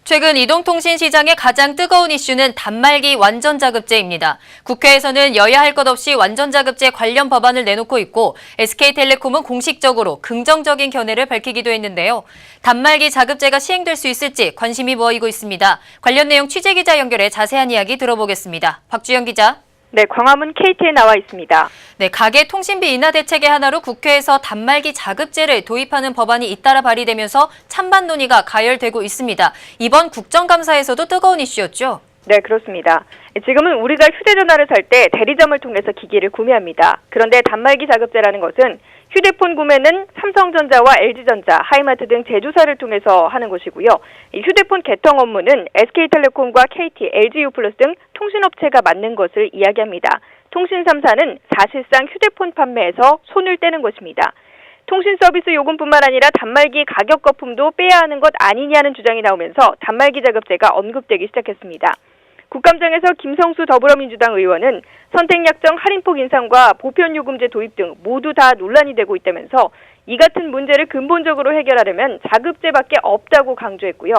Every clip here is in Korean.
최근 이동통신 시장의 가장 뜨거운 이슈는 단말기 완전자급제입니다. 국회에서는 여야 할 것 없이 완전자급제 관련 법안을 내놓고 있고 SK텔레콤은 공식적으로 긍정적인 견해를 밝히기도 했는데요. 단말기 자급제가 시행될 수 있을지 관심이 모이고 있습니다. 관련 내용 취재기자 연결해 자세한 이야기 들어보겠습니다. 박주영 기자. 네, 광화문 KT에 나와 있습니다. 네, 가계 통신비 인하 대책의 하나로 국회에서 단말기 자급제를 도입하는 법안이 잇따라 발의되면서 찬반 논의가 가열되고 있습니다. 이번 국정감사에서도 뜨거운 이슈였죠? 네, 그렇습니다. 지금은 우리가 휴대전화를 살 때 대리점을 통해서 기기를 구매합니다. 그런데 단말기 자급제라는 것은 휴대폰 구매는 삼성전자와 LG전자, 하이마트 등 제조사를 통해서 하는 것이고요. 이 휴대폰 개통 업무는 SK텔레콤과 KT, LGU+ 등 통신업체가 맡는 것을 이야기합니다. 통신 3사는 사실상 휴대폰 판매에서 손을 떼는 것입니다. 통신 서비스 요금뿐만 아니라 단말기 가격 거품도 빼야 하는 것 아니냐는 주장이 나오면서 단말기 자급제가 언급되기 시작했습니다. 국감장에서 김성수 더불어민주당 의원은 선택약정 할인폭 인상과 보편요금제 도입 등 모두 다 논란이 되고 있다면서 이 같은 문제를 근본적으로 해결하려면 자급제밖에 없다고 강조했고요.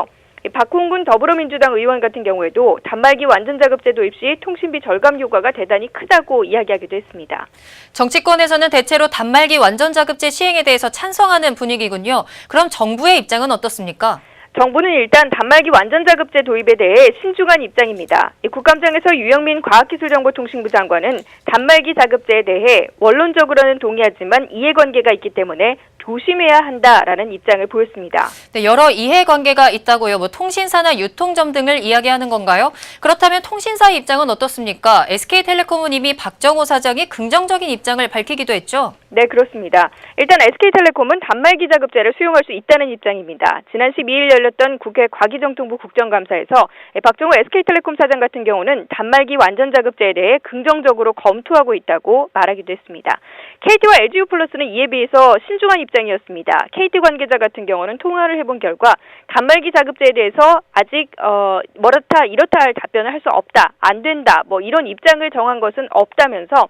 박홍근 더불어민주당 의원 같은 경우에도 단말기 완전자급제 도입 시 통신비 절감 효과가 대단히 크다고 이야기하기도 했습니다. 정치권에서는 대체로 단말기 완전자급제 시행에 대해서 찬성하는 분위기군요. 그럼 정부의 입장은 어떻습니까? 정부는 일단 단말기 완전자급제 도입에 대해 신중한 입장입니다. 국감장에서 유영민 과학기술정보통신부 장관은 단말기 자급제에 대해 원론적으로는 동의하지만 이해관계가 있기 때문에 조심해야 한다라는 입장을 보였습니다. 네, 여러 이해관계가 있다고요. 통신사나 유통점 등을 이야기하는 건가요? 그렇다면 통신사의 입장은 어떻습니까? SK텔레콤은 이미 박정호 사장이 긍정적인 입장을 밝히기도 했죠? 네, 그렇습니다. 일단 SK텔레콤은 단말기 자급제를 수용할 수 있다는 입장입니다. 지난 12일 열렸던 국회 과기정통부 국정감사에서 박정호 SK텔레콤 사장 같은 경우는 단말기 완전자급제에 대해 긍정적으로 검토하고 있다고 말하기도 했습니다. KT와 LGU+는 이에 비해서 신중한 입장이었습니다. KT 관계자 같은 경우는 통화를 해본 결과 단말기 자급제에 대해서 아직 이렇다 할 답변을 할 수 없다, 안 된다, 이런 입장을 정한 것은 없다면서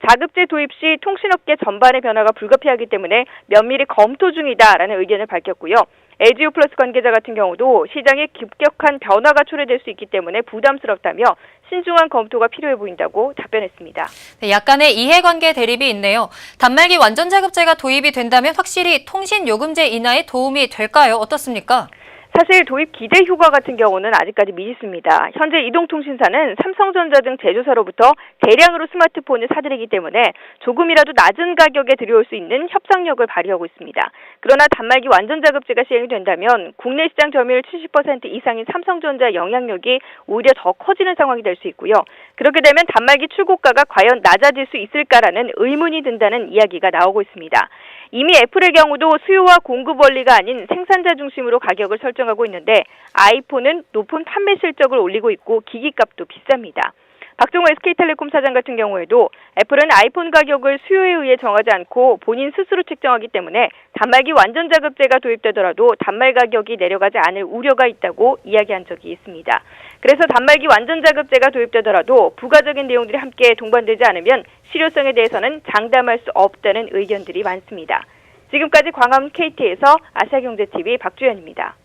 자급제 도입 시 통신업계 전반의 변화가 불가피하기 때문에 면밀히 검토 중이다라는 의견을 밝혔고요. LGU+ 관계자 같은 경우도 시장에 급격한 변화가 초래될 수 있기 때문에 부담스럽다며 신중한 검토가 필요해 보인다고 답변했습니다. 네, 약간의 이해관계 대립이 있네요. 단말기 완전자급제가 도입이 된다면 확실히 통신요금제 인하에 도움이 될까요? 어떻습니까? 사실 도입 기대 효과 같은 경우는 아직까지 미지수입니다. 현재 이동통신사는 삼성전자 등 제조사로부터 대량으로 스마트폰을 사들이기 때문에 조금이라도 낮은 가격에 들여올 수 있는 협상력을 발휘하고 있습니다. 그러나 단말기 완전자급제가 시행이 된다면 국내 시장 점유율 70% 이상인 삼성전자 영향력이 오히려 더 커지는 상황이 될 수 있고요. 그렇게 되면 단말기 출고가가 과연 낮아질 수 있을까라는 의문이 든다는 이야기가 나오고 있습니다. 이미 애플의 경우도 수요와 공급 원리가 아닌 생산자 중심으로 가격을 설정하고 있는데 아이폰은 높은 판매 실적을 올리고 있고 기기값도 비쌉니다. 박정호 SK텔레콤 사장 같은 경우에도 애플은 아이폰 가격을 수요에 의해 정하지 않고 본인 스스로 책정하기 때문에 단말기 완전자급제가 도입되더라도 단말 가격이 내려가지 않을 우려가 있다고 이야기한 적이 있습니다. 그래서 단말기 완전자급제가 도입되더라도 부가적인 내용들이 함께 동반되지 않으면 실효성에 대해서는 장담할 수 없다는 의견들이 많습니다. 지금까지 광화문 KT에서 아시아경제TV 박주연입니다.